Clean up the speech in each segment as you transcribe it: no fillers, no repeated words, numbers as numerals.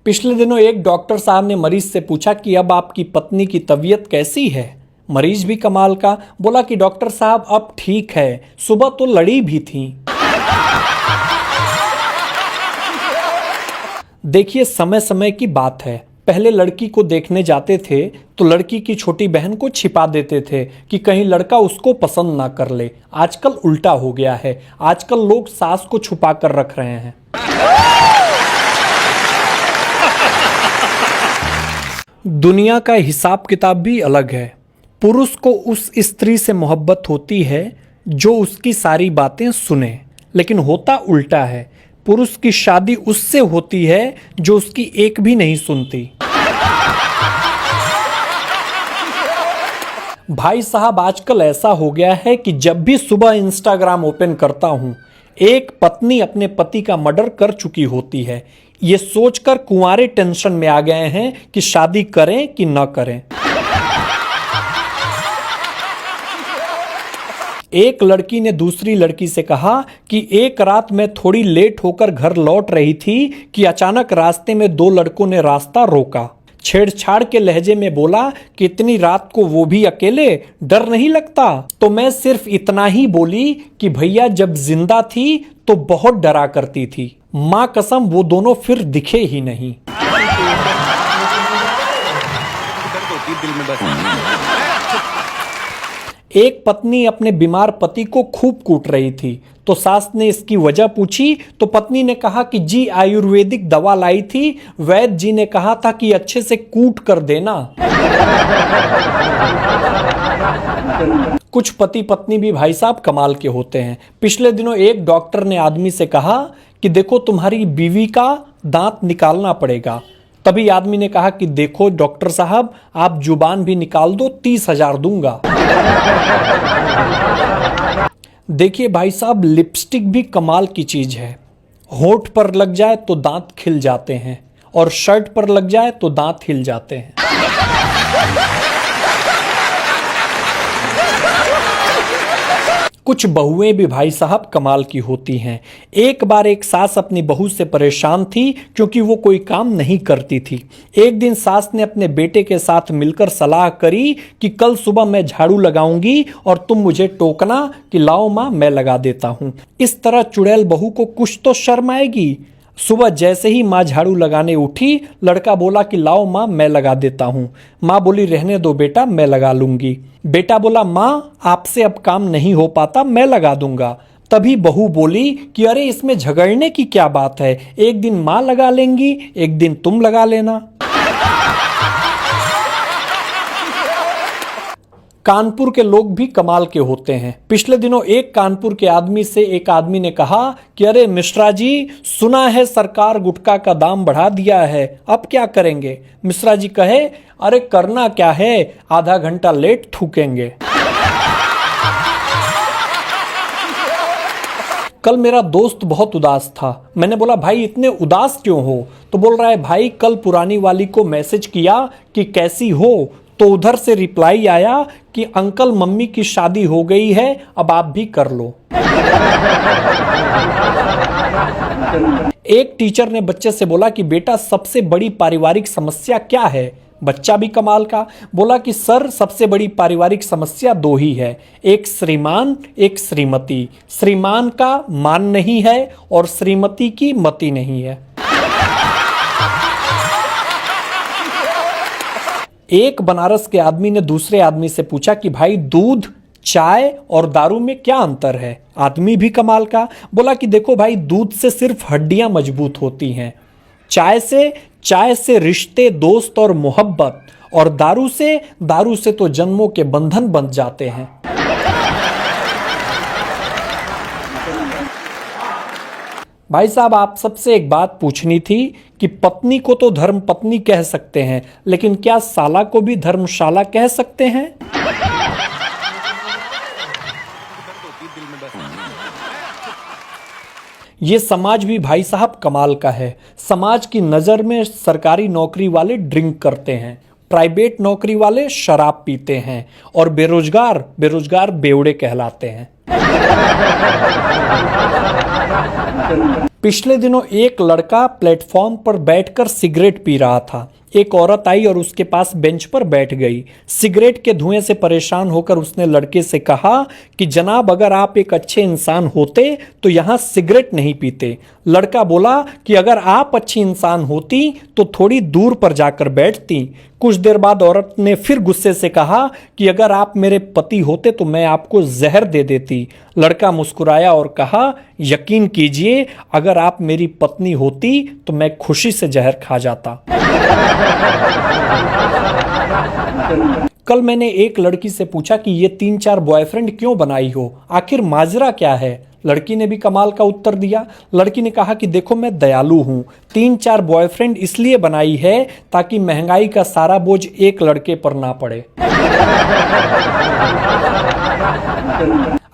पिछले दिनों एक डॉक्टर साहब ने मरीज से पूछा कि अब आपकी पत्नी की तबीयत कैसी है। मरीज भी कमाल का बोला कि डॉक्टर साहब अब ठीक है, सुबह तो लड़ी भी थी। देखिए, समय समय की बात है। पहले लड़की को देखने जाते थे तो लड़की की छोटी बहन को छिपा देते थे कि कहीं लड़का उसको पसंद ना कर ले। आजकल उल्टा हो गया है, आजकल लोग सास को छुपा कर रख रहे हैं। दुनिया का हिसाब किताब भी अलग है। पुरुष को उस स्त्री से मोहब्बत होती है जो उसकी सारी बातें सुने, लेकिन होता उल्टा है। पुरुष की शादी उससे होती है जो उसकी एक भी नहीं सुनती। भाई साहब, आजकल ऐसा हो गया है कि जब भी सुबह इंस्टाग्राम ओपन करता हूं, एक पत्नी अपने पति का मर्डर कर चुकी होती है। ये सोचकर कुंवारे टेंशन में आ गए हैं कि शादी करें कि न करें। एक लड़की ने दूसरी लड़की से कहा कि एक रात मैं थोड़ी लेट होकर घर लौट रही थी कि अचानक रास्ते में दो लड़कों ने रास्ता रोका। छेड़छाड़ के लहजे में बोला कि इतनी रात को वो भी अकेले, डर नहीं लगता? तो मैं सिर्फ इतना ही बोली कि भैया जब जिंदा थी तो बहुत डरा करती थी। मां कसम वो दोनों फिर दिखे ही नहीं। एक पत्नी अपने बीमार पति को खूब कूट रही थी तो सास ने इसकी वजह पूछी तो पत्नी ने कहा कि जी आयुर्वेदिक दवा लाई थी, वैद्य जी ने कहा था कि अच्छे से कूट कर देना। कुछ पति पत्नी भी भाई साहब कमाल के होते हैं। पिछले दिनों एक डॉक्टर ने आदमी से कहा कि देखो तुम्हारी बीवी का दांत निकालना पड़ेगा। तभी आदमी ने कहा कि देखो डॉक्टर साहब, आप जुबान भी निकाल दो, 30,000 दूंगा। देखिए भाई साहब, लिपस्टिक भी कमाल की चीज है। होठ पर लग जाए तो दांत खिल जाते हैं और शर्ट पर लग जाए तो दांत हिल जाते हैं। कुछ बहुएं भी भाई साहब कमाल की होती हैं। एक बार एक सास अपनी बहू से परेशान थी क्योंकि वो कोई काम नहीं करती थी। एक दिन सास ने अपने बेटे के साथ मिलकर सलाह करी कि कल सुबह मैं झाड़ू लगाऊंगी और तुम मुझे टोकना कि लाओ माँ मैं लगा देता हूँ। इस तरह चुड़ैल बहू को कुछ तो शर्म आएगी। सुबह जैसे ही माँ झाड़ू लगाने उठी, लड़का बोला कि लाओ माँ मैं लगा देता हूँ। माँ बोली रहने दो बेटा, मैं लगा लूंगी। बेटा बोला माँ आपसे अब काम नहीं हो पाता, मैं लगा दूंगा। तभी बहू बोली कि अरे इसमें झगड़ने की क्या बात है, एक दिन माँ लगा लेंगी, एक दिन तुम लगा लेना। कानपुर के लोग भी कमाल के होते हैं। पिछले दिनों एक कानपुर के आदमी से एक आदमी ने कहा कि अरे मिश्रा जी, सुना है सरकार गुटखा का दाम बढ़ा दिया है, अब क्या करेंगे? मिश्रा जी कहे अरे करना क्या है, आधा घंटा लेट थूकेंगे। कल मेरा दोस्त बहुत उदास था। मैंने बोला भाई इतने उदास क्यों हो? तो बोल रहा है भाई कल पुरानी वाली को मैसेज किया कि कैसी हो, तो उधर से रिप्लाई आया कि अंकल मम्मी की शादी हो गई है, अब आप भी कर लो। एक टीचर ने बच्चे से बोला कि बेटा सबसे बड़ी पारिवारिक समस्या क्या है? बच्चा भी कमाल का बोला कि सर सबसे बड़ी पारिवारिक समस्या दो ही है, एक श्रीमान एक श्रीमती। श्रीमान का मान नहीं है और श्रीमती की मति नहीं है। एक बनारस के आदमी ने दूसरे आदमी से पूछा कि भाई दूध, चाय और दारू में क्या अंतर है? आदमी भी कमाल का बोला कि देखो भाई, दूध से सिर्फ हड्डियां मजबूत होती हैं, चाय से रिश्ते, दोस्त और मोहब्बत, और दारू से तो जन्मों के बंधन बंध जाते हैं। भाई साहब, आप सबसे एक बात पूछनी थी कि पत्नी को तो धर्म पत्नी कह सकते हैं, लेकिन क्या साला को भी धर्मशाला कह सकते हैं? ये समाज भी भाई साहब कमाल का है। समाज की नजर में सरकारी नौकरी वाले ड्रिंक करते हैं, प्राइवेट नौकरी वाले शराब पीते हैं और बेरोजगार बेवड़े कहलाते हैं। पिछले दिनों एक लड़का प्लेटफॉर्म पर बैठकर सिगरेट पी रहा था। एक औरत आई और उसके पास बेंच पर बैठ गई। सिगरेट के धुएं से परेशान होकर उसने लड़के से कहा कि जनाब, अगर आप एक अच्छे इंसान होते तो यहाँ सिगरेट नहीं पीते। लड़का बोला कि अगर आप अच्छी इंसान होती तो थोड़ी दूर पर जाकर बैठती। कुछ देर बाद औरत ने फिर गुस्से से कहा कि अगर आप मेरे पति होते तो मैं आपको जहर दे देती। लड़का मुस्कुराया और कहा, यकीन कीजिए, अगर आप मेरी पत्नी होती तो मैं खुशी से जहर खा जाता। कल मैंने एक लड़की से पूछा कि ये 3-4 बॉयफ्रेंड क्यों बनाई हो, आखिर माजरा क्या है। लड़की ने भी कमाल का उत्तर दिया। लड़की ने कहा कि देखो, मैं दयालु हूं, 3-4 बॉयफ्रेंड इसलिए बनाई है ताकि महंगाई का सारा बोझ एक लड़के पर ना पड़े।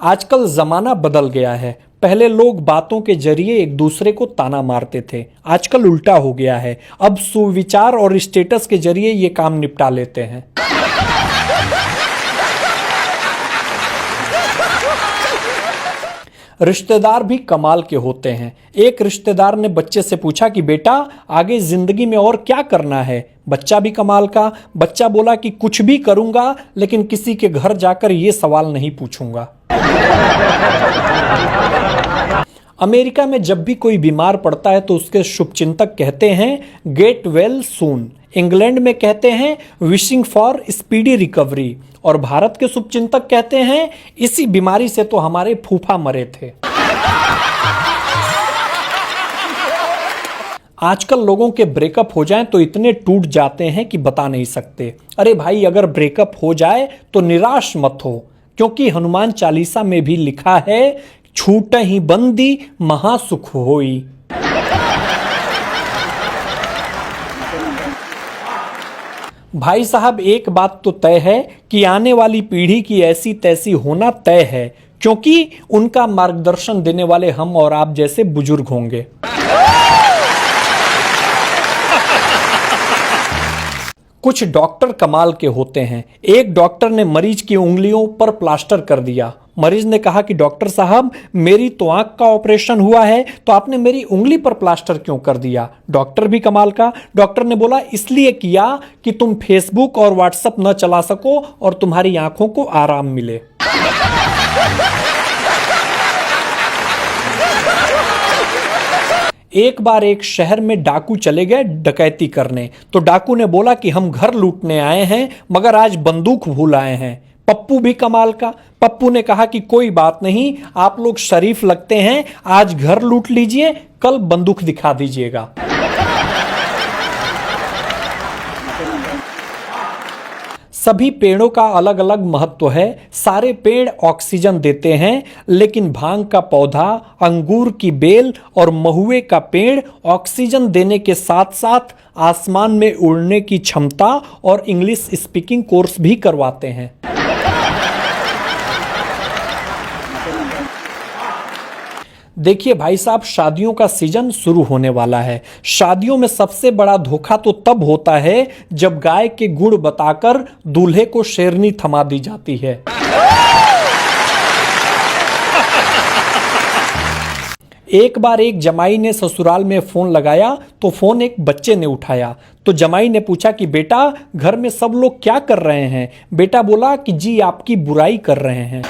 आजकल जमाना बदल गया है। पहले लोग बातों के जरिए एक दूसरे को ताना मारते थे, आजकल उल्टा हो गया है। अब सुविचार और स्टेटस के जरिए ये काम निपटा लेते हैं। रिश्तेदार भी कमाल के होते हैं। एक रिश्तेदार ने बच्चे से पूछा कि बेटा, आगे जिंदगी में और क्या करना है। बच्चा भी कमाल का। बच्चा बोला कि कुछ भी करूंगा, लेकिन किसी के घर जाकर ये सवाल नहीं पूछूंगा। अमेरिका में जब भी कोई बीमार पड़ता है तो उसके शुभचिंतक कहते हैं गेट वेल सून। इंग्लैंड में कहते हैं विशिंग फॉर स्पीडी रिकवरी। और भारत के शुभचिंतक कहते हैं इसी बीमारी से तो हमारे फूफा मरे थे। आजकल लोगों के ब्रेकअप हो जाएं तो इतने टूट जाते हैं कि बता नहीं सकते। अरे भाई, अगर ब्रेकअप हो जाए तो निराश मत हो, क्योंकि हनुमान चालीसा में भी लिखा है, छूटहि बंदी महासुख होई। भाई साहब, एक बात तो तय है कि आने वाली पीढ़ी की ऐसी तैसी होना तय है, क्योंकि उनका मार्गदर्शन देने वाले हम और आप जैसे बुजुर्ग होंगे। कुछ डॉक्टर कमाल के होते हैं। एक डॉक्टर ने मरीज की उंगलियों पर प्लास्टर कर दिया। मरीज ने कहा कि डॉक्टर साहब, मेरी तो आंख का ऑपरेशन हुआ है, तो आपने मेरी उंगली पर प्लास्टर क्यों कर दिया। डॉक्टर भी कमाल का। डॉक्टर ने बोला, इसलिए किया कि तुम फेसबुक और व्हाट्सएप न चला सको और तुम्हारी आंखों को आराम मिले। एक बार एक शहर में डाकू चले गए डकैती करने। तो डाकू ने बोला कि हम घर लूटने आए हैं, मगर आज बंदूक भूल आए हैं। पप्पू भी कमाल का। पप्पू ने कहा कि कोई बात नहीं, आप लोग शरीफ लगते हैं, आज घर लूट लीजिए, कल बंदूक दिखा दीजिएगा। सभी पेड़ों का अलग अलग महत्व है। सारे पेड़ ऑक्सीजन देते हैं, लेकिन भांग का पौधा, अंगूर की बेल और महुए का पेड़ ऑक्सीजन देने के साथ साथ आसमान में उड़ने की क्षमता और इंग्लिश स्पीकिंग कोर्स भी करवाते हैं। देखिए भाई साहब, शादियों का सीजन शुरू होने वाला है। शादियों में सबसे बड़ा धोखा तो तब होता है जब गाय के गुण बताकर दूल्हे को शेरनी थमा दी जाती है। एक बार एक जमाई ने ससुराल में फोन लगाया तो फोन एक बच्चे ने उठाया। तो जमाई ने पूछा कि बेटा, घर में सब लोग क्या कर रहे हैं। बेटा बोला कि जी आपकी बुराई कर रहे हैं।